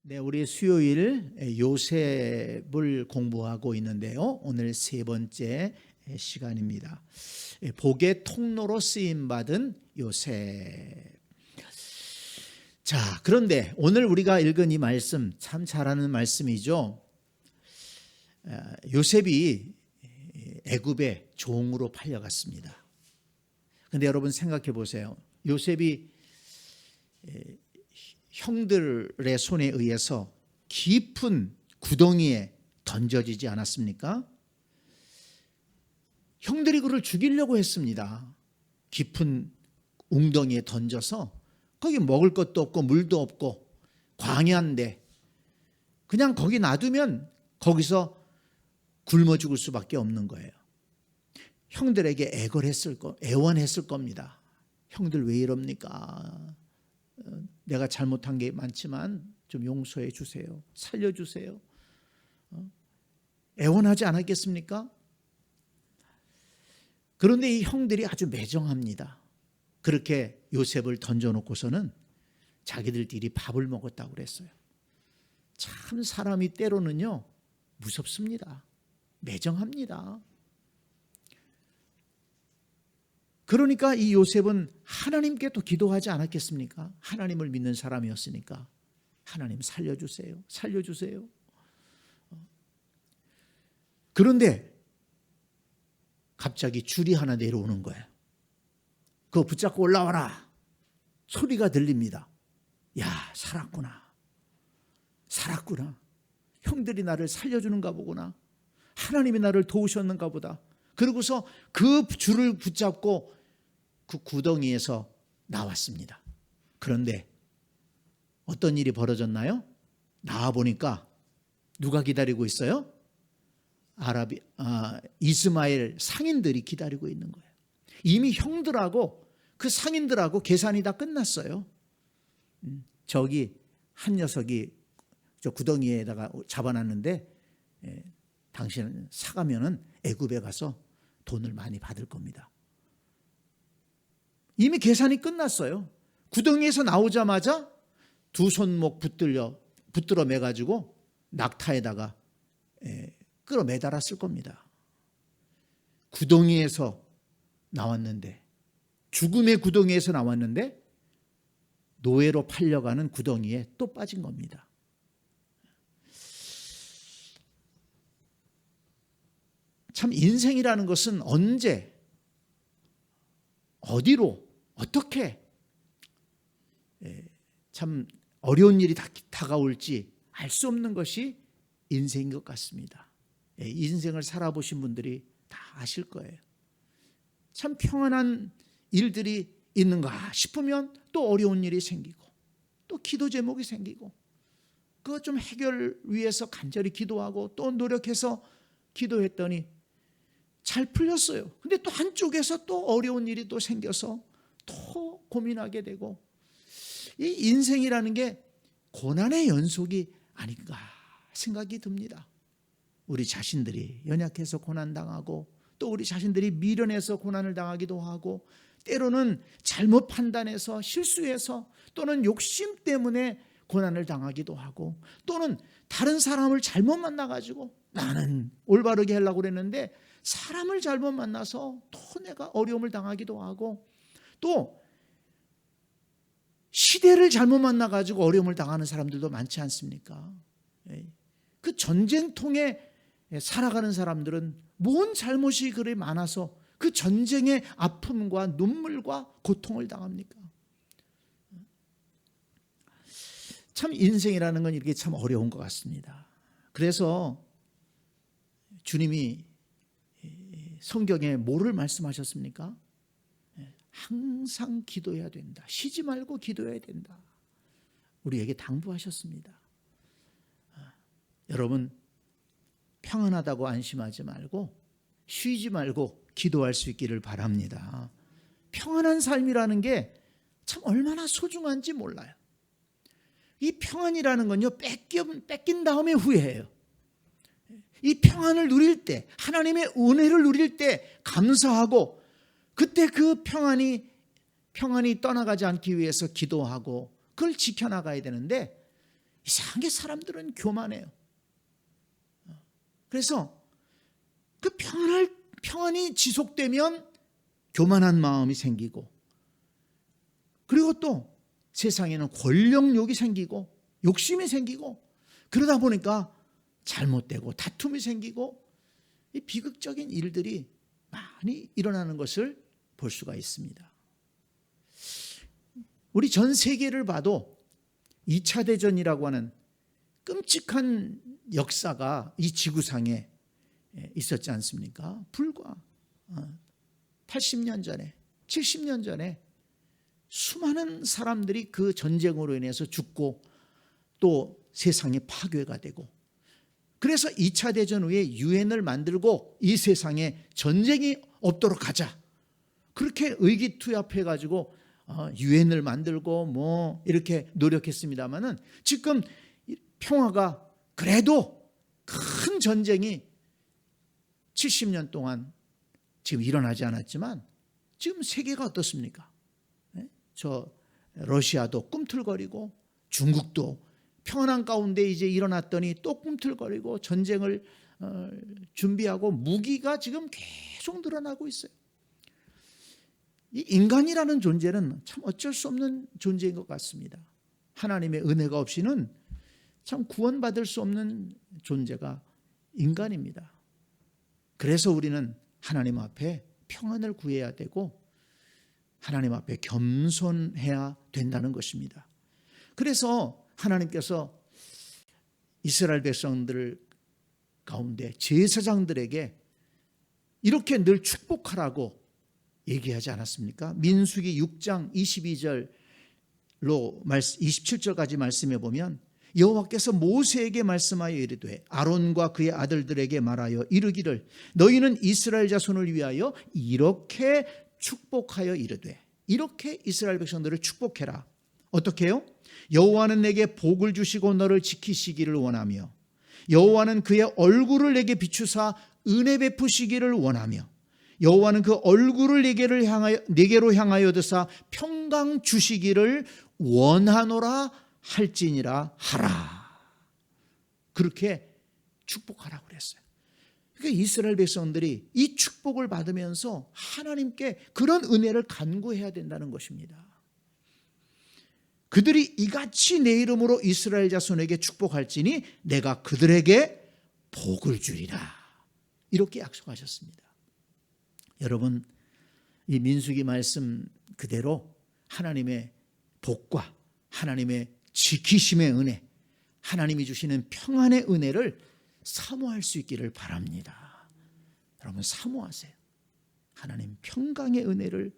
네, 우리 수요일 요셉을 공부하고 있는데요. 오늘 세 번째 시간입니다. 복의 통로로 쓰임받은 요셉. 자, 그런데 오늘 우리가 읽은 이 말씀 참 잘하는 말씀이죠. 요셉이 애굽의 종으로 팔려갔습니다. 그런데 여러분 생각해 보세요. 요셉이 형들의 손에 의해서 깊은 구덩이에 던져지지 않았습니까? 형들이 그를 죽이려고 했습니다. 깊은 웅덩이에 던져서 거기 먹을 것도 없고 물도 없고 광야인데 그냥 거기 놔두면 거기서 굶어 죽을 수밖에 없는 거예요. 형들에게 애원했을 겁니다. 형들 왜 이럽니까? 내가 잘못한 게 많지만 좀 용서해 주세요. 살려주세요. 애원하지 않았겠습니까? 그런데 이 형들이 아주 매정합니다. 그렇게 요셉을 던져놓고서는 자기들끼리 밥을 먹었다고 그랬어요. 참 사람이 때로는요 무섭습니다. 매정합니다. 그러니까 이 요셉은 하나님께 또 기도하지 않았겠습니까? 하나님을 믿는 사람이었으니까 하나님 살려주세요. 살려주세요. 그런데 갑자기 줄이 하나 내려오는 거예요. 그거 붙잡고 올라와라. 소리가 들립니다. 야, 살았구나. 살았구나. 형들이 나를 살려주는가 보구나. 하나님이 나를 도우셨는가 보다. 그러고서 그 줄을 붙잡고 그 구덩이에서 나왔습니다. 그런데 어떤 일이 벌어졌나요? 나와보니까 누가 기다리고 있어요? 이스마엘 상인들이 기다리고 있는 거예요. 이미 형들하고 그 상인들하고 계산이 다 끝났어요. 저기 한 녀석이 저 구덩이에다가 잡아놨는데 당신은 사가면은 애굽에 가서 돈을 많이 받을 겁니다. 이미 계산이 끝났어요. 구덩이에서 나오자마자 두 손목 붙들어 매가지고 낙타에다가 끌어매달았을 겁니다. 구덩이에서 나왔는데, 죽음의 구덩이에서 나왔는데 노예로 팔려가는 구덩이에 또 빠진 겁니다. 참 인생이라는 것은 언제 어디로 어떻게 참 어려운 일이 다가올지 알 수 없는 것이 인생인 것 같습니다. 인생을 살아보신 분들이 다 아실 거예요. 참 평안한 일들이 있는가 싶으면 또 어려운 일이 생기고 또 기도 제목이 생기고 그것 좀 해결 위해서 간절히 기도하고 또 노력해서 기도했더니 잘 풀렸어요. 근데 또 한쪽에서 또 어려운 일이 또 생겨서 또 고민하게 되고 이 인생이라는 게 고난의 연속이 아닌가 생각이 듭니다. 우리 자신들이 연약해서 고난당하고 또 우리 자신들이 미련해서 고난을 당하기도 하고 때로는 잘못 판단해서 실수해서 또는 욕심 때문에 고난을 당하기도 하고 또는 다른 사람을 잘못 만나가지고 나는 올바르게 하려고 그랬는데 사람을 잘못 만나서 또 내가 어려움을 당하기도 하고 또 시대를 잘못 만나가지고 어려움을 당하는 사람들도 많지 않습니까? 그 전쟁통에 살아가는 사람들은 뭔 잘못이 그리 많아서 그 전쟁의 아픔과 눈물과 고통을 당합니까? 참 인생이라는 건 이렇게 참 어려운 것 같습니다. 그래서 주님이 성경에 뭐를 말씀하셨습니까? 항상 기도해야 된다. 쉬지 말고 기도해야 된다. 우리에게 당부하셨습니다. 여러분 평안하다고 안심하지 말고 쉬지 말고 기도할 수 있기를 바랍니다. 평안한 삶이라는 게 참 얼마나 소중한지 몰라요. 이 평안이라는 건요 뺏긴 다음에 후회해요. 이 평안을 누릴 때 하나님의 은혜를 누릴 때 감사하고 그때 그 평안이 떠나가지 않기 위해서 기도하고 그걸 지켜나가야 되는데 이상하게 사람들은 교만해요. 그래서 그 평안이 지속되면 교만한 마음이 생기고, 그리고 또 세상에는 권력욕이 생기고 욕심이 생기고, 그러다 보니까 잘못되고 다툼이 생기고 이 비극적인 일들이 많이 일어나는 것을 볼 수가 있습니다. 우리 전 세계를 봐도 2차 대전이라고 하는 끔찍한 역사가 이 지구상에 있었지 않습니까? 불과 80년 전에, 70년 전에 수많은 사람들이 그 전쟁으로 인해서 죽고 또 세상이 파괴가 되고, 그래서 2차 대전 후에 유엔을 만들고 이 세상에 전쟁이 없도록 하자, 그렇게 의기투합해가지고 유엔을 만들고 뭐 이렇게 노력했습니다마는, 지금 평화가 그래도 큰 전쟁이 70년 동안 지금 일어나지 않았지만 지금 세계가 어떻습니까? 저 러시아도 꿈틀거리고 중국도 평안한 가운데 이제 일어났더니 또 꿈틀거리고 전쟁을 준비하고 무기가 지금 계속 늘어나고 있어요. 이 인간이라는 존재는 참 어쩔 수 없는 존재인 것 같습니다. 하나님의 은혜가 없이는 참 구원받을 수 없는 존재가 인간입니다. 그래서 우리는 하나님 앞에 평안을 구해야 되고 하나님 앞에 겸손해야 된다는 것입니다. 그래서 하나님께서 이스라엘 백성들 가운데 제사장들에게 이렇게 늘 축복하라고 얘기하지 않았습니까? 민수기 6장 22절로 27절까지 말씀해 보면 여호와께서 모세에게 말씀하여 이르되 아론과 그의 아들들에게 말하여 이르기를 너희는 이스라엘 자손을 위하여 이렇게 축복하여 이르되, 이렇게 이스라엘 백성들을 축복해라. 어떻게 해요? 여호와는 내게 복을 주시고 너를 지키시기를 원하며 여호와는 그의 얼굴을 내게 비추사 은혜 베푸시기를 원하며 여호와는 그 얼굴을 내게로 향하여 드사 평강 주시기를 원하노라 할지니라 하라. 그렇게 축복하라고 그랬어요. 그러니까 이스라엘 백성들이 이 축복을 받으면서 하나님께 그런 은혜를 간구해야 된다는 것입니다. 그들이 이같이 내 이름으로 이스라엘 자손에게 축복할지니 내가 그들에게 복을 주리라. 이렇게 약속하셨습니다. 여러분, 이 민수기 말씀 그대로 하나님의 복과 하나님의 지키심의 은혜, 하나님이 주시는 평안의 은혜를 사모할 수 있기를 바랍니다. 여러분, 사모하세요. 하나님 평강의 은혜를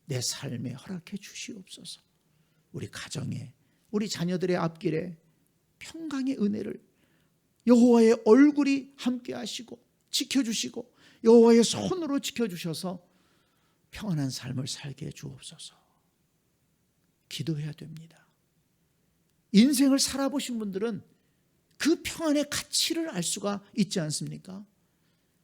내 삶에 허락해 주시옵소서. 우리 가정에, 우리 자녀들의 앞길에 평강의 은혜를, 여호와의 얼굴이 함께 하시고 지켜주시고 여호와의 손으로 지켜주셔서 평안한 삶을 살게 해 주옵소서. 기도해야 됩니다. 인생을 살아보신 분들은 그 평안의 가치를 알 수가 있지 않습니까?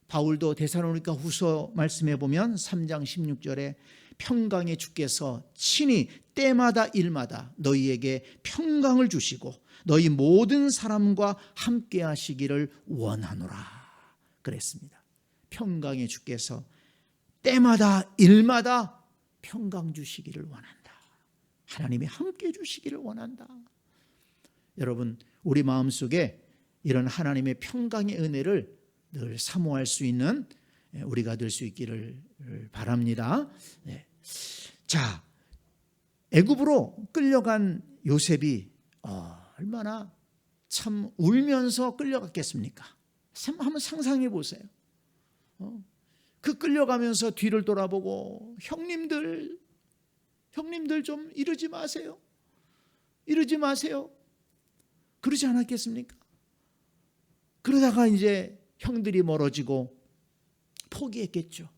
바울도 데살로니가 후서 말씀해 보면 3장 16절에 평강의 주께서 친히 때마다 일마다 너희에게 평강을 주시고 너희 모든 사람과 함께 하시기를 원하노라 그랬습니다. 평강의 주께서 때마다 일마다 평강 주시기를 원한다. 하나님이 함께 주시기를 원한다. 여러분, 우리 마음속에 이런 하나님의 평강의 은혜를 늘 사모할 수 있는 우리가 될 수 있기를 바랍니다. 네. 자, 애굽으로 끌려간 요셉이 얼마나 참 울면서 끌려갔겠습니까? 한번 상상해 보세요. 그 끌려가면서 뒤를 돌아보고 형님들 좀 이러지 마세요. 이러지 마세요. 그러지 않았겠습니까? 그러다가 이제 형들이 멀어지고 포기했겠죠.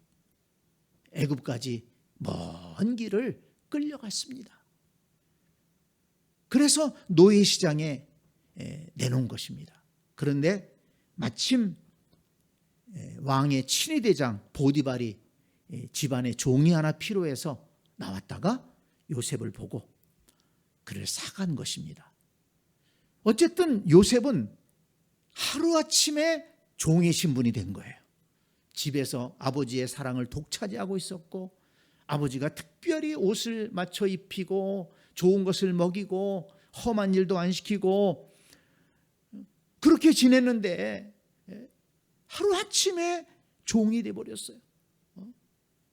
애굽까지 먼 길을 끌려갔습니다. 그래서 노예시장에 내놓은 것입니다. 그런데 마침 왕의 친위대장 보디발이 집안에 종이 하나 필요해서 나왔다가 요셉을 보고 그를 사간 것입니다. 어쨌든 요셉은 하루아침에 종의 신분이 된 거예요. 집에서 아버지의 사랑을 독차지하고 있었고, 아버지가 특별히 옷을 맞춰 입히고 좋은 것을 먹이고 험한 일도 안 시키고 그렇게 지냈는데 하루아침에 종이 돼버렸어요.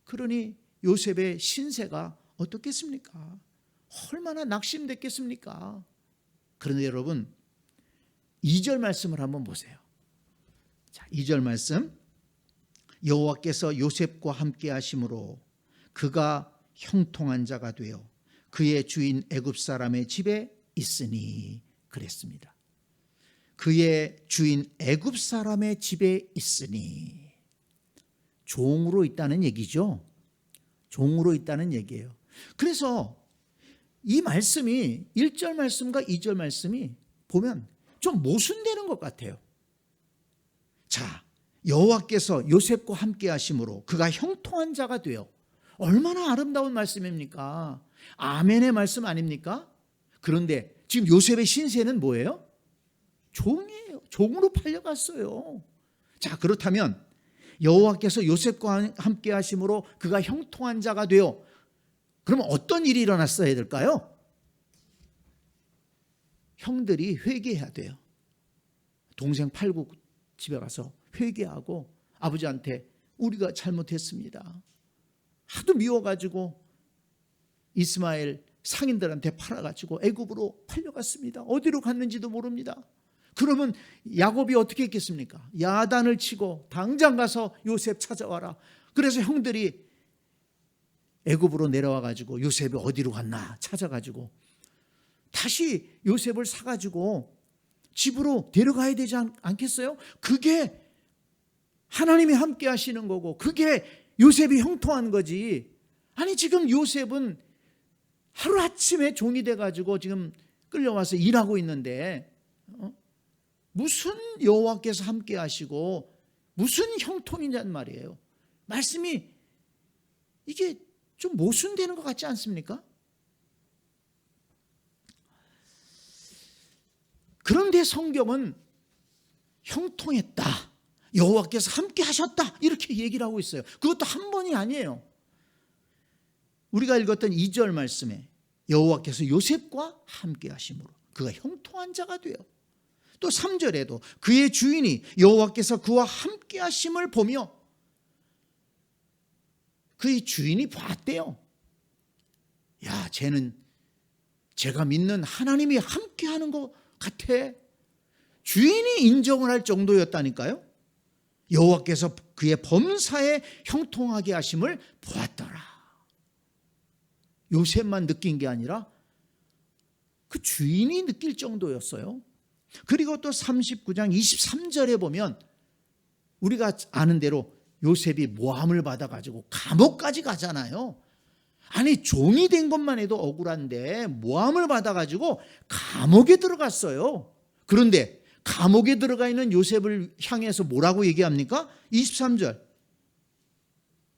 그러니 요셉의 신세가 어떻겠습니까? 얼마나 낙심됐겠습니까? 그런데 여러분, 2절 말씀을 한번 보세요. 자, 2절 말씀. 여호와께서 요셉과 함께 하심으로 그가 형통한 자가 되어 그의 주인 애굽 사람의 집에 있으니 그랬습니다. 그의 주인 애굽 사람의 집에 있으니, 종으로 있다는 얘기죠. 종으로 있다는 얘기예요. 그래서 이 말씀이 1절 말씀과 2절 말씀이 보면 좀 모순되는 것 같아요. 자, 여호와께서 요셉과 함께 하심으로 그가 형통한 자가 되어, 얼마나 아름다운 말씀입니까? 아멘의 말씀 아닙니까? 그런데 지금 요셉의 신세는 뭐예요? 종이에요. 종으로 팔려갔어요. 자, 그렇다면 여호와께서 요셉과 함께 하심으로 그가 형통한 자가 되어, 그러면 어떤 일이 일어났어야 될까요? 형들이 회개해야 돼요. 동생 팔고 집에 가서 회개하고 아버지한테 우리가 잘못했습니다. 하도 미워가지고 이스마엘 상인들한테 팔아가지고 애굽으로 팔려갔습니다. 어디로 갔는지도 모릅니다. 그러면 야곱이 어떻게 했겠습니까? 야단을 치고 당장 가서 요셉 찾아와라. 그래서 형들이 애굽으로 내려와가지고 요셉이 어디로 갔나 찾아가지고 다시 요셉을 사가지고 집으로 데려가야 되지 않겠어요? 그게 하나님이 함께 하시는 거고, 그게 요셉이 형통한 거지. 아니, 지금 요셉은 하루아침에 종이 돼가지고 지금 끌려와서 일하고 있는데 무슨 여호와께서 함께 하시고 무슨 형통이냐는 말이에요. 말씀이 이게 좀 모순되는 것 같지 않습니까? 그런데 성경은 형통했다, 여호와께서 함께 하셨다, 이렇게 얘기를 하고 있어요. 그것도 한 번이 아니에요. 우리가 읽었던 2절 말씀에 여호와께서 요셉과 함께 하심으로 그가 형통한 자가 되어, 또 3절에도 그의 주인이 여호와께서 그와 함께 하심을 보며, 그의 주인이 봤대요. 야, 쟤는 제가 믿는 하나님이 함께 하는 것 같아. 주인이 인정을 할 정도였다니까요. 여호와께서 그의 범사에 형통하게 하심을 보았더라. 요셉만 느낀 게 아니라 그 주인이 느낄 정도였어요. 그리고 또 39장 23절에 보면 우리가 아는 대로 요셉이 모함을 받아가지고 감옥까지 가잖아요. 아니, 종이 된 것만 해도 억울한데 모함을 받아가지고 감옥에 들어갔어요. 그런데 감옥에 들어가 있는 요셉을 향해서 뭐라고 얘기합니까? 23절.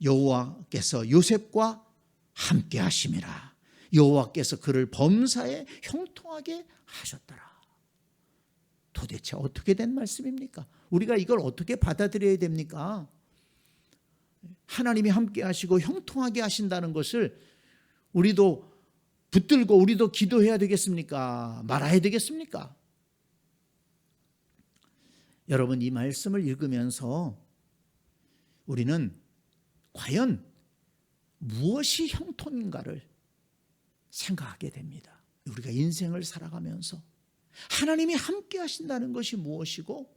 여호와께서 요셉과 함께 하심이라. 여호와께서 그를 범사에 형통하게 하셨더라. 도대체 어떻게 된 말씀입니까? 우리가 이걸 어떻게 받아들여야 됩니까? 하나님이 함께 하시고 형통하게 하신다는 것을 우리도 붙들고 우리도 기도해야 되겠습니까? 말아야 되겠습니까? 여러분, 이 말씀을 읽으면서 우리는 과연 무엇이 형통인가를 생각하게 됩니다. 우리가 인생을 살아가면서 하나님이 함께 하신다는 것이 무엇이고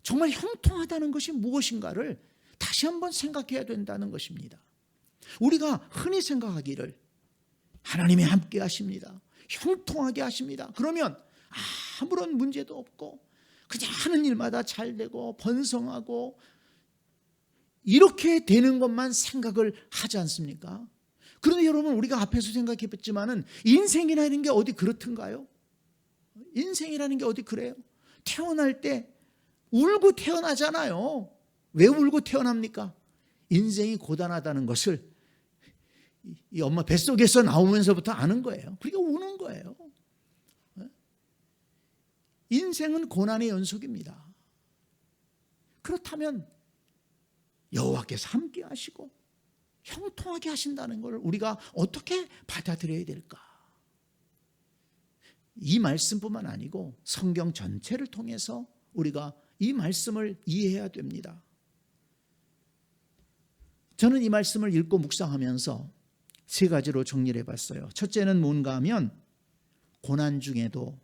정말 형통하다는 것이 무엇인가를 다시 한번 생각해야 된다는 것입니다. 우리가 흔히 생각하기를 하나님이 함께 하십니다, 형통하게 하십니다, 그러면 아무런 문제도 없고 그냥 하는 일마다 잘 되고 번성하고 이렇게 되는 것만 생각을 하지 않습니까? 그런데 여러분, 우리가 앞에서 생각했지만은 인생이라는 게 어디 그렇던가요? 인생이라는 게 어디 그래요? 태어날 때 울고 태어나잖아요. 왜 울고 태어납니까? 인생이 고단하다는 것을 이 엄마 뱃속에서 나오면서부터 아는 거예요. 그러니까 우는 거예요. 인생은 고난의 연속입니다. 그렇다면 여호와께서 함께 하시고 형통하게 하신다는 걸 우리가 어떻게 받아들여야 될까? 이 말씀뿐만 아니고 성경 전체를 통해서 우리가 이 말씀을 이해해야 됩니다. 저는 이 말씀을 읽고 묵상하면서 세 가지로 정리를 해봤어요. 첫째는 뭔가 하면 고난 중에도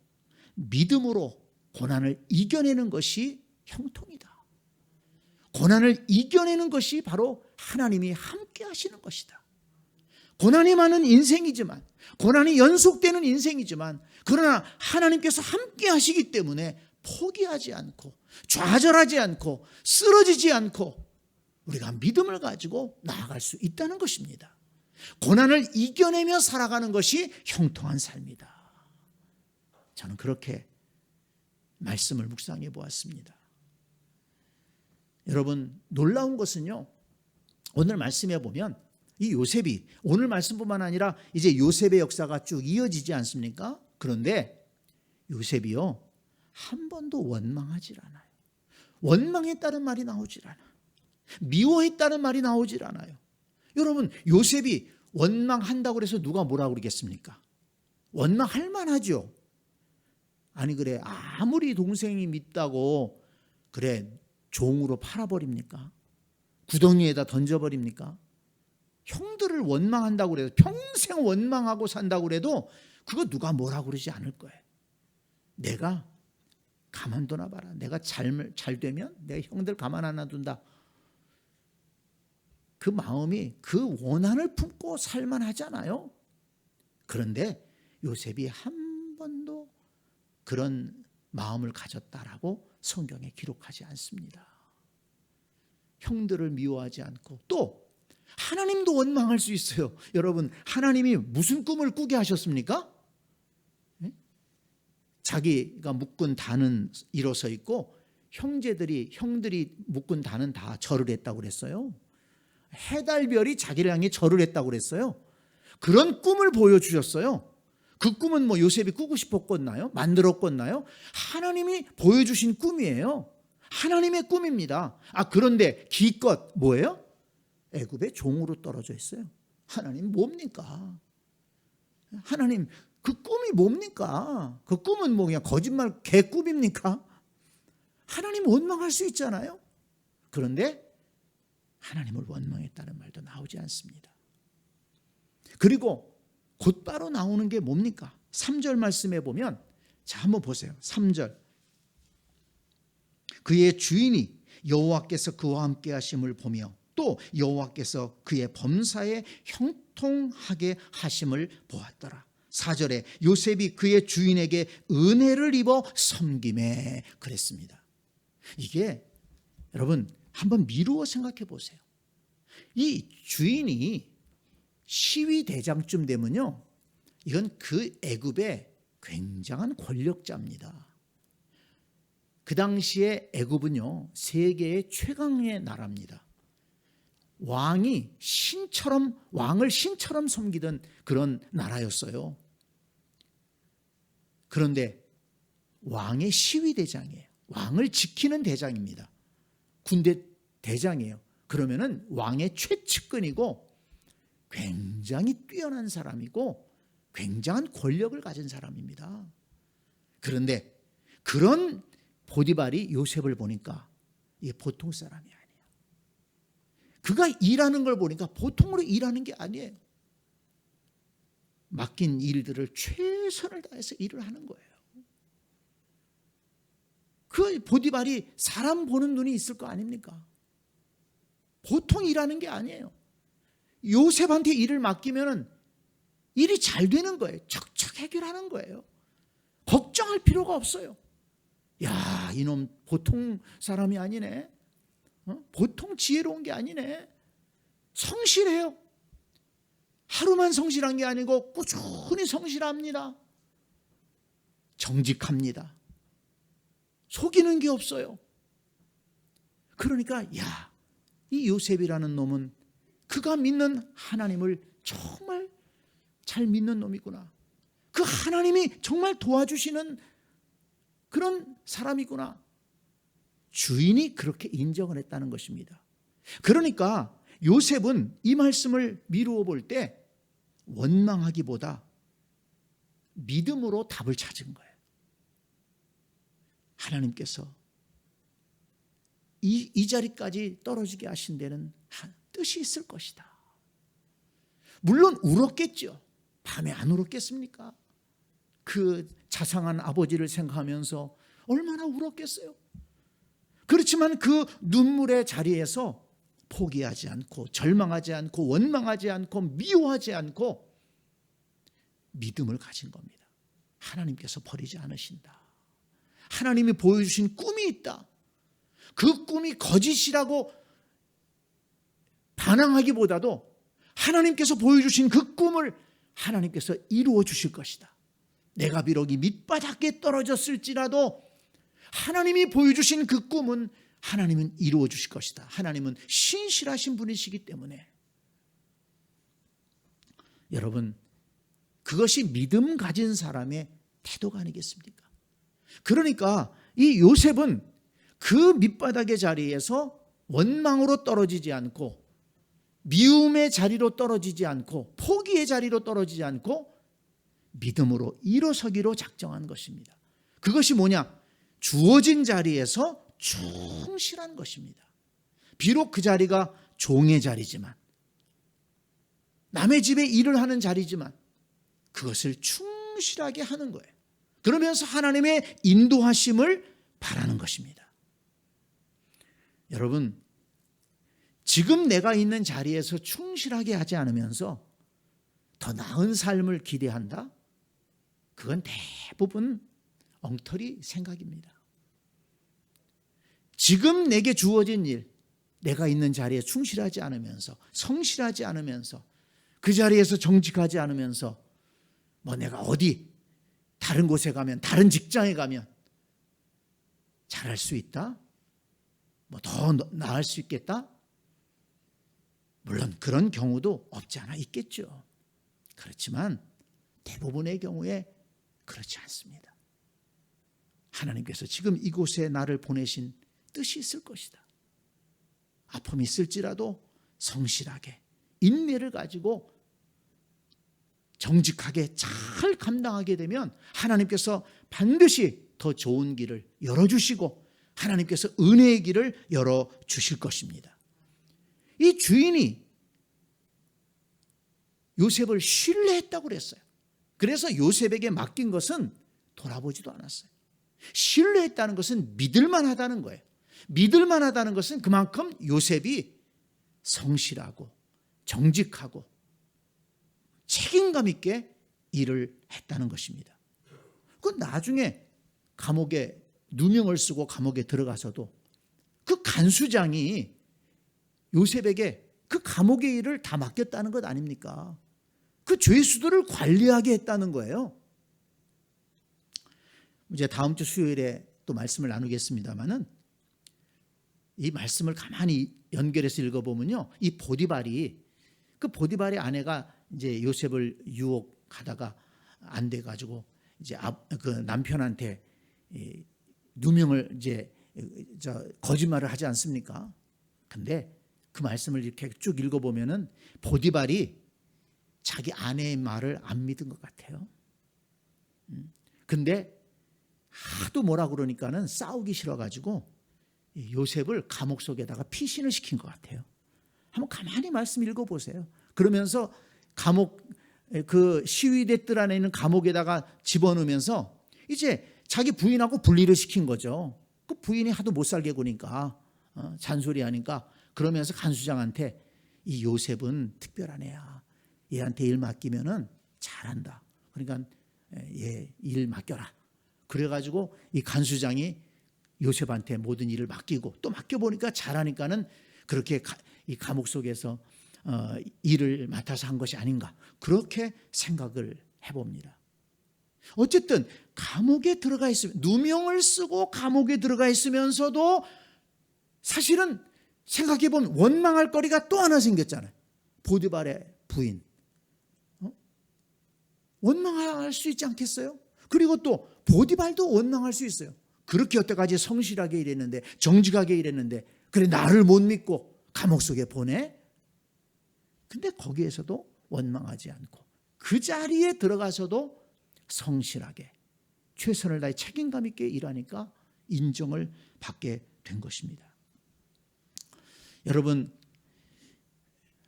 믿음으로 고난을 이겨내는 것이 형통이다. 고난을 이겨내는 것이 바로 하나님이 함께 하시는 것이다. 고난이 많은 인생이지만, 고난이 연속되는 인생이지만, 그러나 하나님께서 함께 하시기 때문에 포기하지 않고 좌절하지 않고 쓰러지지 않고 우리가 믿음을 가지고 나아갈 수 있다는 것입니다. 고난을 이겨내며 살아가는 것이 형통한 삶이다. 저는 그렇게 말씀을 묵상해 보았습니다. 여러분, 놀라운 것은요, 오늘 말씀해 보면 이 요셉이 오늘 말씀뿐만 아니라 이제 요셉의 역사가 쭉 이어지지 않습니까? 그런데 요셉이요, 한 번도 원망하지 않아요. 원망했다는 말이 나오질 않아요. 미워했다는 말이 나오질 않아요. 여러분, 요셉이 원망한다고 해서 누가 뭐라고 그러겠습니까? 원망할 만하죠. 아니 그래, 아무리 동생이 밉다고 그래 종으로 팔아버립니까? 구덩이에다 던져버립니까? 형들을 원망한다고 그래도 평생 원망하고 산다고 그래도 그거 누가 뭐라고 그러지 않을 거예요. 내가 가만둬나 봐라. 내가 잘 되면 내가 형들 가만 안 놔둔다. 그 마음이 그 원한을 품고 살만하잖아요. 그런데 요셉이 한 번도 그런 마음을 가졌다라고 성경에 기록하지 않습니다. 형들을 미워하지 않고, 또 하나님도 원망할 수 있어요. 여러분, 하나님이 무슨 꿈을 꾸게 하셨습니까? 자기가 묶은 단은 일어서 있고 형들이 묶은 단은 다 절을 했다고 그랬어요. 해달별이 자기를 향해 절을 했다고 그랬어요. 그런 꿈을 보여주셨어요. 그 꿈은 뭐 요셉이 꾸고 싶었겠나요? 만들었겠나요? 하나님이 보여주신 꿈이에요. 하나님의 꿈입니다. 그런데 기껏 뭐예요? 애굽의 종으로 떨어져 있어요. 하나님 뭡니까? 하나님 그 꿈이 뭡니까? 그 꿈은 뭐 그냥 거짓말 개꿈입니까? 하나님 원망할 수 있잖아요. 그런데 하나님을 원망했다는 말도 나오지 않습니다. 그리고 곧바로 나오는 게 뭡니까? 3절 말씀에 보면, 자 한번 보세요. 3절. 그의 주인이 여호와께서 그와 함께 하심을 보며 또 여호와께서 그의 범사에 형통하게 하심을 보았더라. 4절에 요셉이 그의 주인에게 은혜를 입어 섬김에 그랬습니다. 이게 여러분 한번 미루어 생각해 보세요. 이 주인이 시위대장쯤 되면요, 이건 그 애굽의 굉장한 권력자입니다. 그 당시에 애굽은요, 세계의 최강의 나라입니다. 왕을 신처럼 섬기던 그런 나라였어요. 그런데 왕의 시위대장이에요. 왕을 지키는 대장입니다. 군대 대장이에요. 그러면은 왕의 최측근이고 굉장히 뛰어난 사람이고 굉장한 권력을 가진 사람입니다. 그런데 그런 보디발이 요셉을 보니까 이게 보통 사람이 아니에요. 그가 일하는 걸 보니까 보통으로 일하는 게 아니에요. 맡긴 일들을 최선을 다해서 일을 하는 거예요. 그 보디발이 사람 보는 눈이 있을 거 아닙니까? 보통 일하는 게 아니에요. 요셉한테 일을 맡기면 일이 잘 되는 거예요. 척척 해결하는 거예요. 걱정할 필요가 없어요. 야, 이놈 보통 사람이 아니네. 보통 지혜로운 게 아니네. 성실해요. 하루만 성실한 게 아니고 꾸준히 성실합니다. 정직합니다. 속이는 게 없어요. 그러니까 이 요셉이라는 놈은 그가 믿는 하나님을 정말 잘 믿는 놈이구나. 그 하나님이 정말 도와주시는 그런 사람이구나. 주인이 그렇게 인정을 했다는 것입니다. 그러니까 요셉은 이 말씀을 미루어 볼 때 원망하기보다 믿음으로 답을 찾은 거예요. 하나님께서 이 자리까지 떨어지게 하신 데는 뜻이 있을 것이다. 물론 울었겠죠. 밤에 안 울었겠습니까? 그 자상한 아버지를 생각하면서 얼마나 울었겠어요. 그렇지만 그 눈물의 자리에서 포기하지 않고 절망하지 않고 원망하지 않고 미워하지 않고 믿음을 가진 겁니다. 하나님께서 버리지 않으신다. 하나님이 보여주신 꿈이 있다. 그 꿈이 거짓이라고 반항하기보다도 하나님께서 보여주신 그 꿈을 하나님께서 이루어 주실 것이다. 내가 비록 이 밑바닥에 떨어졌을지라도 하나님이 보여주신 그 꿈은 하나님은 이루어 주실 것이다. 하나님은 신실하신 분이시기 때문에. 여러분, 그것이 믿음 가진 사람의 태도가 아니겠습니까? 그러니까 이 요셉은 그 밑바닥의 자리에서 원망으로 떨어지지 않고 미움의 자리로 떨어지지 않고 포기의 자리로 떨어지지 않고 믿음으로 일어서기로 작정한 것입니다. 그것이 뭐냐? 주어진 자리에서 충실한 것입니다. 비록 그 자리가 종의 자리지만, 남의 집에 일을 하는 자리지만 그것을 충실하게 하는 거예요. 그러면서 하나님의 인도하심을 바라는 것입니다. 여러분, 지금 내가 있는 자리에서 충실하게 하지 않으면서 더 나은 삶을 기대한다? 그건 대부분 엉터리 생각입니다. 지금 내게 주어진 일, 내가 있는 자리에 충실하지 않으면서, 성실하지 않으면서, 그 자리에서 정직하지 않으면서 뭐 내가 어디 다른 곳에 가면, 다른 직장에 가면 잘할 수 있다? 뭐 더 나을 수 있겠다? 물론 그런 경우도 없지 않아 있겠죠. 그렇지만 대부분의 경우에 그렇지 않습니다. 하나님께서 지금 이곳에 나를 보내신 뜻이 있을 것이다. 아픔이 있을지라도 성실하게 인내를 가지고 정직하게 잘 감당하게 되면 하나님께서 반드시 더 좋은 길을 열어주시고 하나님께서 은혜의 길을 열어주실 것입니다. 이 주인이 요셉을 신뢰했다고 그랬어요. 그래서 요셉에게 맡긴 것은 돌아보지도 않았어요. 신뢰했다는 것은 믿을만하다는 거예요. 믿을만하다는 것은 그만큼 요셉이 성실하고 정직하고 책임감 있게 일을 했다는 것입니다. 그 나중에 감옥에 누명을 쓰고 감옥에 들어가서도 그 간수장이 요셉에게 그 감옥의 일을 다 맡겼다는 것 아닙니까? 그 죄수들을 관리하게 했다는 거예요. 이제 다음 주 수요일에 또 말씀을 나누겠습니다만은 이 말씀을 가만히 연결해서 읽어보면요, 이 보디발의 아내가 이제 요셉을 유혹하다가 안 돼가지고 이제 그 남편한테 누명을 이제 거짓말을 하지 않습니까? 근데 그 말씀을 이렇게 쭉 읽어보면은 보디발이 자기 아내의 말을 안 믿은 것 같아요. 근데 하도 뭐라 그러니까는 싸우기 싫어가지고 요셉을 감옥 속에다가 피신을 시킨 것 같아요. 한번 가만히 말씀 읽어보세요. 그러면서 감옥 그 시위대 뜰 안에 있는 감옥에다가 집어넣으면서 이제 자기 부인하고 분리를 시킨 거죠. 그 부인이 하도 못 살게 구니까 잔소리하니까 그러면서 간수장한테 이 요셉은 특별한 애야. 얘한테 일 맡기면은 잘한다. 그러니까 얘 일 맡겨라. 그래가지고 이 간수장이 요셉한테 모든 일을 맡기고 또 맡겨보니까 잘하니까는 그렇게 이 감옥 속에서 일을 맡아서 한 것이 아닌가 그렇게 생각을 해봅니다. 어쨌든 감옥에 들어가 있으면 누명을 쓰고 감옥에 들어가 있으면서도 사실은 생각해보면 원망할 거리가 또 하나 생겼잖아요. 보디발의 부인. 원망할 수 있지 않겠어요? 그리고 또 보디발도 원망할 수 있어요. 그렇게 여태까지 성실하게 일했는데, 정직하게 일했는데, 그래 나를 못 믿고 감옥 속에 보내? 근데 거기에서도 원망하지 않고 그 자리에 들어가서도 성실하게 최선을 다해 책임감 있게 일하니까 인정을 받게 된 것입니다. 여러분,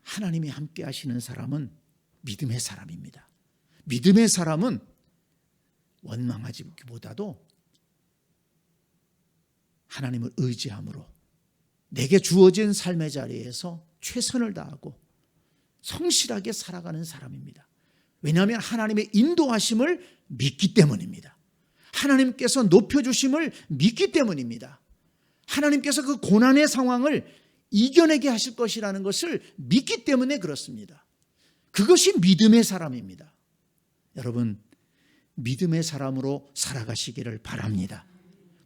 하나님이 함께 하시는 사람은 믿음의 사람입니다. 믿음의 사람은 원망하기보다도 하나님을 의지함으로 내게 주어진 삶의 자리에서 최선을 다하고 성실하게 살아가는 사람입니다. 왜냐하면 하나님의 인도하심을 믿기 때문입니다. 하나님께서 높여주심을 믿기 때문입니다. 하나님께서 그 고난의 상황을 이겨내게 하실 것이라는 것을 믿기 때문에 그렇습니다. 그것이 믿음의 사람입니다. 여러분, 믿음의 사람으로 살아가시기를 바랍니다.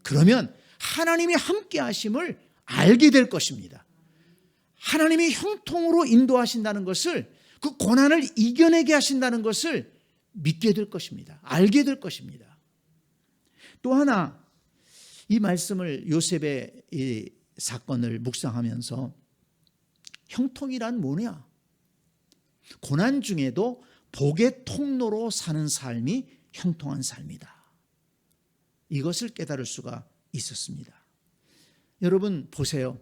그러면 하나님이 함께 하심을 알게 될 것입니다. 하나님이 형통으로 인도하신다는 것을, 그 고난을 이겨내게 하신다는 것을 믿게 될 것입니다. 알게 될 것입니다. 또 하나, 이 말씀을, 요셉의 이 사건을 묵상하면서 형통이란 뭐냐? 고난 중에도 복의 통로로 사는 삶이 형통한 삶이다. 이것을 깨달을 수가 있었습니다. 여러분 보세요.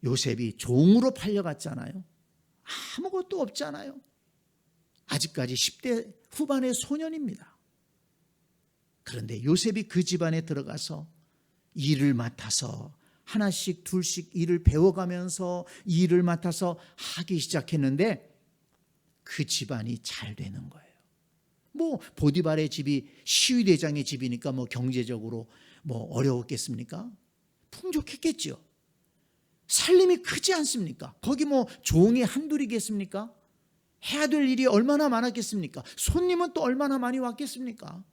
요셉이 종으로 팔려갔잖아요. 아무것도 없잖아요. 아직까지 10대 후반의 소년입니다. 그런데 요셉이 그 집안에 들어가서 일을 맡아서 하나씩 둘씩 일을 배워가면서 일을 맡아서 하기 시작했는데 그 집안이 잘 되는 거예요. 뭐 보디발의 집이 시위대장의 집이니까 뭐 경제적으로 뭐 어려웠겠습니까? 풍족했겠죠. 살림이 크지 않습니까? 거기 뭐 종이 한둘이겠습니까? 해야 될 일이 얼마나 많았겠습니까? 손님은 또 얼마나 많이 왔겠습니까?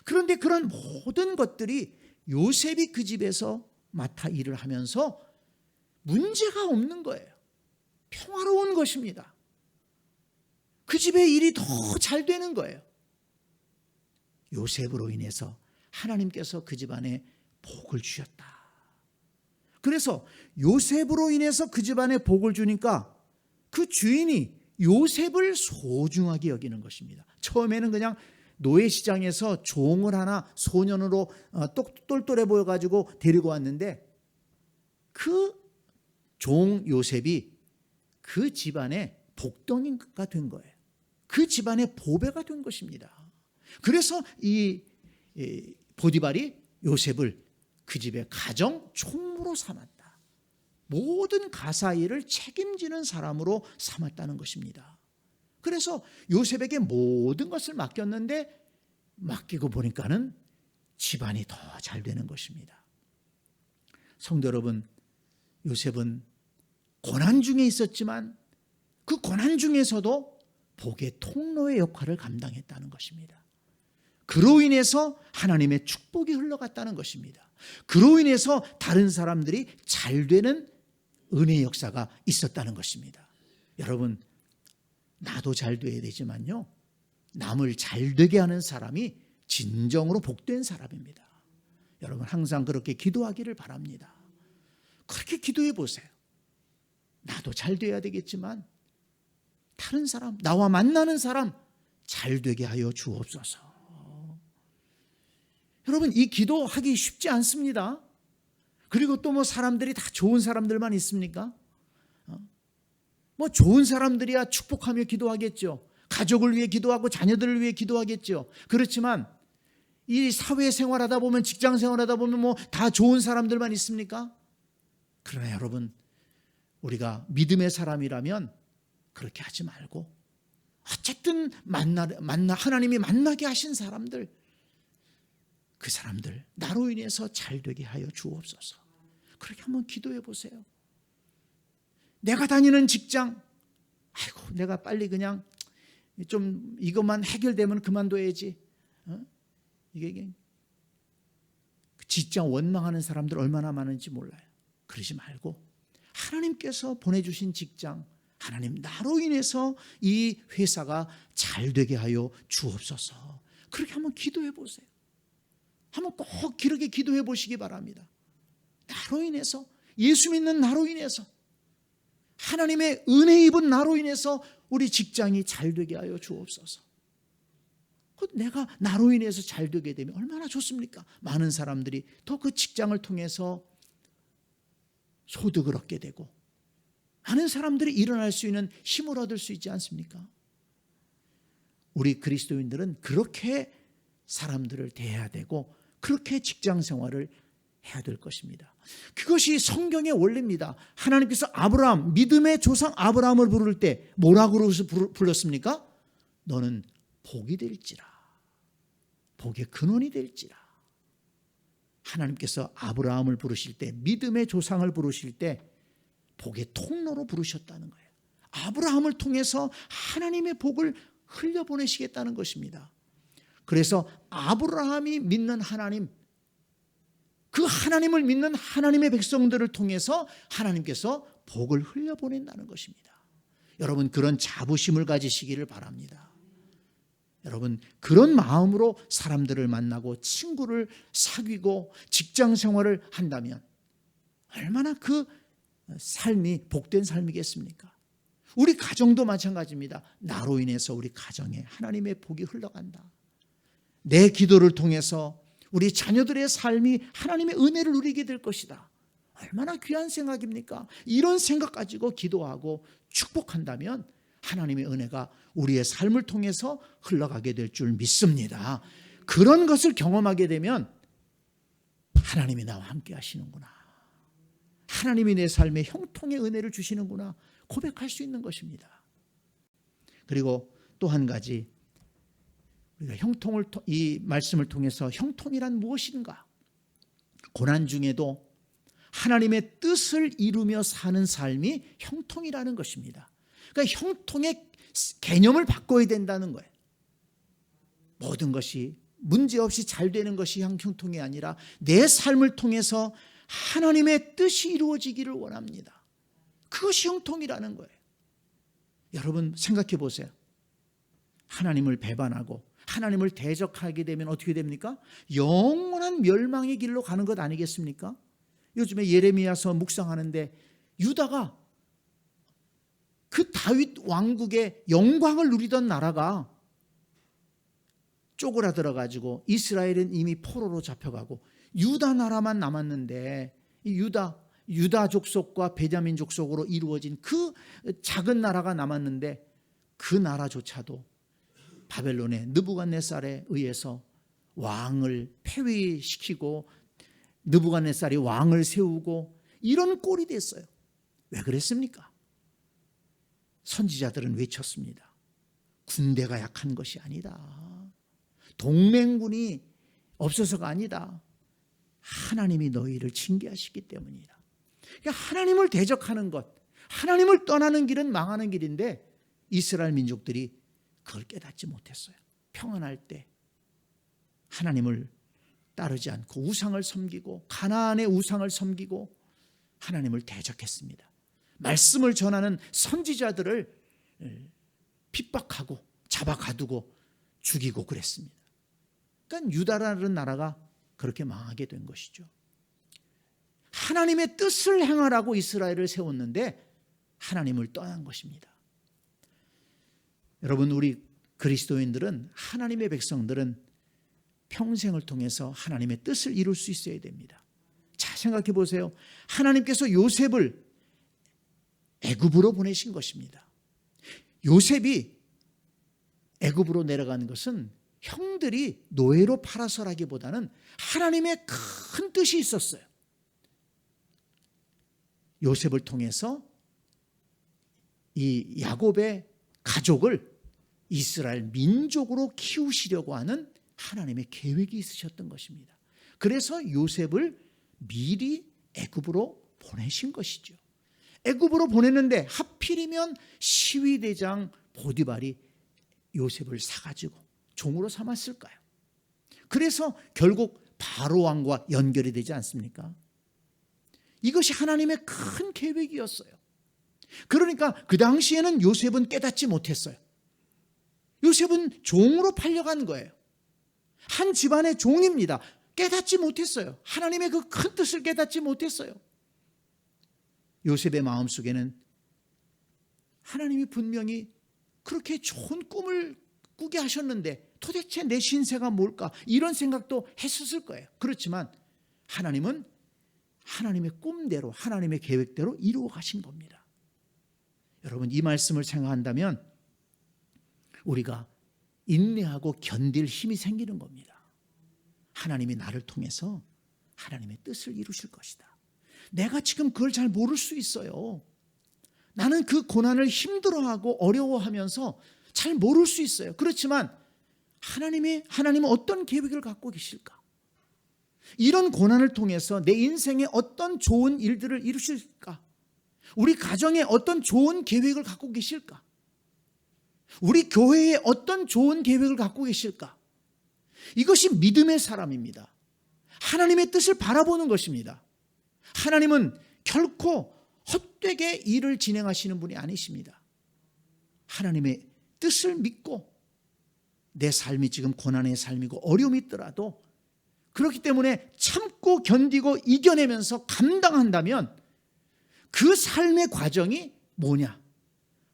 그런데 그런 모든 것들이 요셉이 그 집에서 맡아 일을 하면서 문제가 없는 거예요. 평화로운 것입니다. 그 집의 일이 더 잘 되는 거예요. 요셉으로 인해서 하나님께서 그 집안에 복을 주셨다. 그래서 요셉으로 인해서 그 집안에 복을 주니까 그 주인이 요셉을 소중하게 여기는 것입니다. 처음에는 그냥 노예시장에서 종을 하나 소년으로 똘똘해 보여가지고 데리고 왔는데 그 종 요셉이 그 집안의 복덩이가 된 거예요. 그 집안의 보배가 된 것입니다. 그래서 이 보디발이 요셉을 그 집의 가정 총무로 삼았다. 모든 가사일을 책임지는 사람으로 삼았다는 것입니다. 그래서 요셉에게 모든 것을 맡겼는데 맡기고 보니까는 집안이 더 잘 되는 것입니다. 성도 여러분, 요셉은 고난 중에 있었지만 그 고난 중에서도 복의 통로의 역할을 감당했다는 것입니다. 그로 인해서 하나님의 축복이 흘러갔다는 것입니다. 그로 인해서 다른 사람들이 잘 되는 은혜의 역사가 있었다는 것입니다. 여러분, 나도 잘 돼야 되지만요, 남을 잘 되게 하는 사람이 진정으로 복된 사람입니다. 여러분, 항상 그렇게 기도하기를 바랍니다. 그렇게 기도해 보세요. 나도 잘 돼야 되겠지만 다른 사람, 나와 만나는 사람 잘 되게 하여 주옵소서. 여러분, 이 기도하기 쉽지 않습니다. 그리고 또 뭐 사람들이 다 좋은 사람들만 있습니까? 뭐 좋은 사람들이야 축복하며 기도하겠죠. 가족을 위해 기도하고 자녀들을 위해 기도하겠죠. 그렇지만 이 사회생활하다 보면, 직장생활하다 보면 뭐 다 좋은 사람들만 있습니까? 그러나 여러분, 우리가 믿음의 사람이라면 그렇게 하지 말고 어쨌든 하나님이 만나게 하신 사람들, 그 사람들 나로 인해서 잘 되게 하여 주옵소서. 그렇게 한번 기도해 보세요. 내가 다니는 직장, 아이고 내가 빨리 그냥 좀 이것만 해결되면 그만둬야지. 이게 직장 원망하는 사람들 얼마나 많은지 몰라요. 그러지 말고 하나님께서 보내주신 직장, 하나님 나로 인해서 이 회사가 잘 되게 하여 주옵소서. 그렇게 한번 기도해 보세요. 한번 꼭 기르게 기도해 보시기 바랍니다. 나로 인해서, 예수 믿는 나로 인해서, 하나님의 은혜 입은 나로 인해서 우리 직장이 잘 되게 하여 주옵소서. 내가 나로 인해서 잘 되게 되면 얼마나 좋습니까? 많은 사람들이 더 그 직장을 통해서 소득을 얻게 되고 많은 사람들이 일어날 수 있는 힘을 얻을 수 있지 않습니까? 우리 그리스도인들은 그렇게 사람들을 대해야 되고 그렇게 직장 생활을 해야 될 것입니다. 그것이 성경의 원리입니다. 하나님께서 아브라함, 믿음의 조상 아브라함을 부를 때 뭐라고 불렀습니까? 너는 복이 될지라, 복의 근원이 될지라. 하나님께서 아브라함을 부르실 때, 믿음의 조상을 부르실 때 복의 통로로 부르셨다는 거예요. 아브라함을 통해서 하나님의 복을 흘려보내시겠다는 것입니다. 그래서 아브라함이 믿는 하나님, 그 하나님을 믿는 하나님의 백성들을 통해서 하나님께서 복을 흘려보낸다는 것입니다. 여러분, 그런 자부심을 가지시기를 바랍니다. 여러분, 그런 마음으로 사람들을 만나고 친구를 사귀고 직장 생활을 한다면 얼마나 그 삶이 복된 삶이겠습니까? 우리 가정도 마찬가지입니다. 나로 인해서 우리 가정에 하나님의 복이 흘러간다. 내 기도를 통해서 우리 자녀들의 삶이 하나님의 은혜를 누리게 될 것이다. 얼마나 귀한 생각입니까? 이런 생각 가지고 기도하고 축복한다면 하나님의 은혜가 우리의 삶을 통해서 흘러가게 될 줄 믿습니다. 그런 것을 경험하게 되면 하나님이 나와 함께 하시는구나, 하나님이 내 삶에 형통의 은혜를 주시는구나 고백할 수 있는 것입니다. 그리고 또 한 가지, 우리가 형통을, 이 말씀을 통해서 형통이란 무엇인가? 고난 중에도 하나님의 뜻을 이루며 사는 삶이 형통이라는 것입니다. 그러니까 형통의 개념을 바꿔야 된다는 거예요. 모든 것이 문제없이 잘 되는 것이 형통이 아니라 내 삶을 통해서 하나님의 뜻이 이루어지기를 원합니다. 그것이 형통이라는 거예요. 여러분 생각해 보세요. 하나님을 배반하고 하나님을 대적하게 되면 어떻게 됩니까? 영원한 멸망의 길로 가는 것 아니겠습니까? 요즘에 예레미야서 묵상하는데 유다가 그 다윗 왕국의 영광을 누리던 나라가 쪼그라들어 가지고 이스라엘은 이미 포로로 잡혀가고 유다 나라만 남았는데, 이 유다 족속과 베냐민 족속으로 이루어진 그 작은 나라가 남았는데 그 나라조차도 바벨론의 느부갓네살에 의해서 왕을 폐위시키고 느부갓네살이 왕을 세우고 이런 꼴이 됐어요. 왜 그랬습니까? 선지자들은 외쳤습니다. 군대가 약한 것이 아니다. 동맹군이 없어서가 아니다. 하나님이 너희를 징계하시기 때문이다. 그러니까 하나님을 대적하는 것, 하나님을 떠나는 길은 망하는 길인데 이스라엘 민족들이 그걸 깨닫지 못했어요. 평안할 때 하나님을 따르지 않고 우상을 섬기고 가나안의 우상을 섬기고 하나님을 대적했습니다. 말씀을 전하는 선지자들을 핍박하고 잡아가두고 죽이고 그랬습니다. 그러니까 유다라는 나라가 그렇게 망하게 된 것이죠. 하나님의 뜻을 행하라고 이스라엘을 세웠는데 하나님을 떠난 것입니다. 여러분, 우리 그리스도인들은, 하나님의 백성들은 평생을 통해서 하나님의 뜻을 이룰 수 있어야 됩니다. 자, 생각해 보세요. 하나님께서 요셉을 애굽으로 보내신 것입니다. 요셉이 애굽으로 내려가는 것은 형들이 노예로 팔아서라기보다는 하나님의 큰 뜻이 있었어요. 요셉을 통해서 이 야곱의 가족을 이스라엘 민족으로 키우시려고 하는 하나님의 계획이 있으셨던 것입니다. 그래서 요셉을 미리 애굽으로 보내신 것이죠. 애굽으로 보냈는데 하필이면 시위대장 보디발이 요셉을 사가지고 종으로 삼았을까요? 그래서 결국 바로 왕과 연결이 되지 않습니까? 이것이 하나님의 큰 계획이었어요. 그러니까 그 당시에는 요셉은 깨닫지 못했어요. 요셉은 종으로 팔려간 거예요. 한 집안의 종입니다. 깨닫지 못했어요. 하나님의 그 큰 뜻을 깨닫지 못했어요. 요셉의 마음속에는 하나님이 분명히 그렇게 좋은 꿈을 꾸게 하셨는데 도대체 내 신세가 뭘까? 이런 생각도 했었을 거예요. 그렇지만 하나님은 하나님의 꿈대로, 하나님의 계획대로 이루어 가신 겁니다. 여러분, 이 말씀을 생각한다면 우리가 인내하고 견딜 힘이 생기는 겁니다. 하나님이 나를 통해서 하나님의 뜻을 이루실 것이다. 내가 지금 그걸 잘 모를 수 있어요. 나는 그 고난을 힘들어하고 어려워하면서 잘 모를 수 있어요. 그렇지만 하나님은 어떤 계획을 갖고 계실까? 이런 고난을 통해서 내 인생에 어떤 좋은 일들을 이루실까? 우리 가정에 어떤 좋은 계획을 갖고 계실까? 우리 교회에 어떤 좋은 계획을 갖고 계실까? 이것이 믿음의 사람입니다. 하나님의 뜻을 바라보는 것입니다. 하나님은 결코 헛되게 일을 진행하시는 분이 아니십니다. 하나님의 뜻을 믿고 내 삶이 지금 고난의 삶이고 어려움이 있더라도 그렇기 때문에 참고 견디고 이겨내면서 감당한다면 그 삶의 과정이 뭐냐?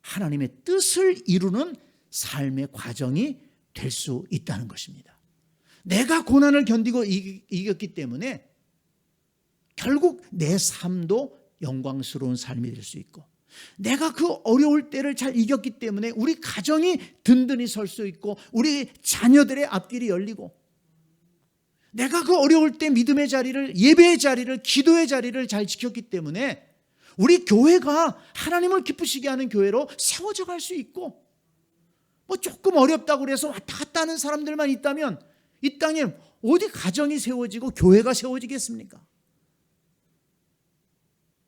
하나님의 뜻을 이루는 삶의 과정이 될 수 있다는 것입니다. 내가 고난을 견디고 이겼기 때문에 결국 내 삶도 영광스러운 삶이 될 수 있고, 내가 그 어려울 때를 잘 이겼기 때문에 우리 가정이 든든히 설 수 있고, 우리 자녀들의 앞길이 열리고, 내가 그 어려울 때 믿음의 자리를, 예배의 자리를, 기도의 자리를 잘 지켰기 때문에 우리 교회가 하나님을 기쁘시게 하는 교회로 세워져 갈 수 있고, 뭐 조금 어렵다고 그래서 왔다 갔다 하는 사람들만 있다면 이 땅에 어디 가정이 세워지고 교회가 세워지겠습니까?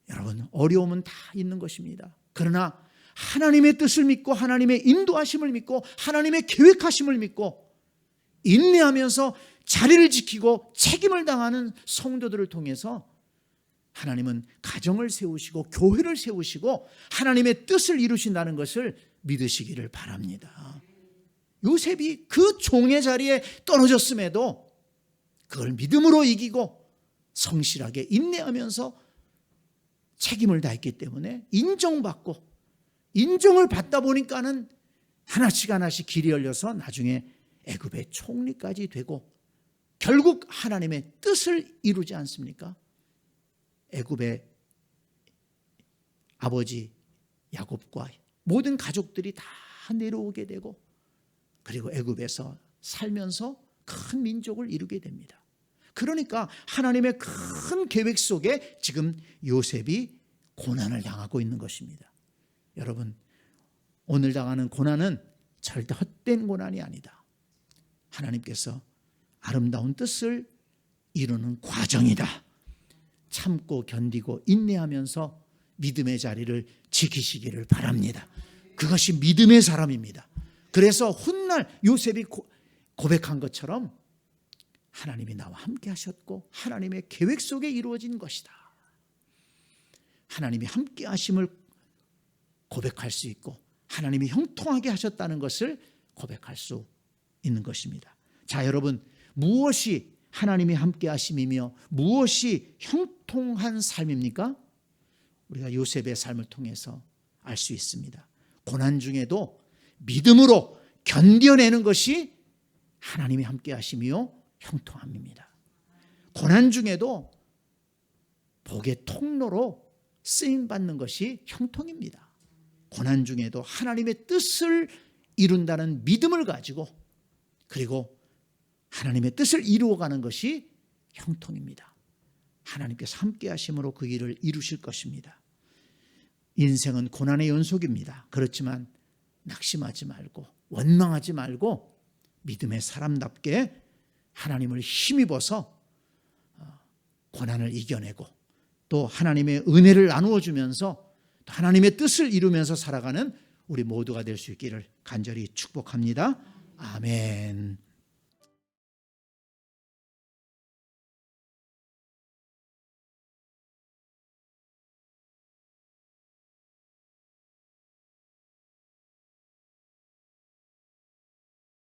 여러분, 어려움은 다 있는 것입니다. 그러나 하나님의 뜻을 믿고 하나님의 인도하심을 믿고 하나님의 계획하심을 믿고 인내하면서 자리를 지키고 책임을 당하는 성도들을 통해서 하나님은 가정을 세우시고 교회를 세우시고 하나님의 뜻을 이루신다는 것을 믿으시기를 바랍니다. 요셉이 그 종의 자리에 떨어졌음에도 그걸 믿음으로 이기고 성실하게 인내하면서 책임을 다했기 때문에 인정받고, 인정을 받다 보니까는 하나씩 하나씩 길이 열려서 나중에 애굽의 총리까지 되고 결국 하나님의 뜻을 이루지 않습니까? 애굽의 아버지 야곱과 모든 가족들이 다 내려오게 되고, 그리고 애굽에서 살면서 큰 민족을 이루게 됩니다. 그러니까 하나님의 큰 계획 속에 지금 요셉이 고난을 당하고 있는 것입니다. 여러분, 오늘 당하는 고난은 절대 헛된 고난이 아니다. 하나님께서 아름다운 뜻을 이루는 과정이다. 참고 견디고 인내하면서 믿음의 자리를 지키시기를 바랍니다. 그것이 믿음의 사람입니다. 그래서 훗날 요셉이 고백한 것처럼 하나님이 나와 함께 하셨고 하나님의 계획 속에 이루어진 것이다. 하나님이 함께 하심을 고백할 수 있고 하나님이 형통하게 하셨다는 것을 고백할 수 있는 것입니다. 자, 여러분, 무엇이 하나님이 함께 하심이며 무엇이 형통한 삶입니까? 우리가 요셉의 삶을 통해서 알 수 있습니다. 고난 중에도 믿음으로 견뎌내는 것이 하나님이 함께 하심이요 형통함입니다. 고난 중에도 복의 통로로 쓰임받는 것이 형통입니다. 고난 중에도 하나님의 뜻을 이룬다는 믿음을 가지고 그리고 하나님의 뜻을 이루어가는 것이 형통입니다. 하나님께서 함께 하심으로 그 일을 이루실 것입니다. 인생은 고난의 연속입니다. 그렇지만 낙심하지 말고 원망하지 말고 믿음의 사람답게 하나님을 힘입어서 고난을 이겨내고 또 하나님의 은혜를 나누어 주면서 또 하나님의 뜻을 이루면서 살아가는 우리 모두가 될 수 있기를 간절히 축복합니다. 아멘.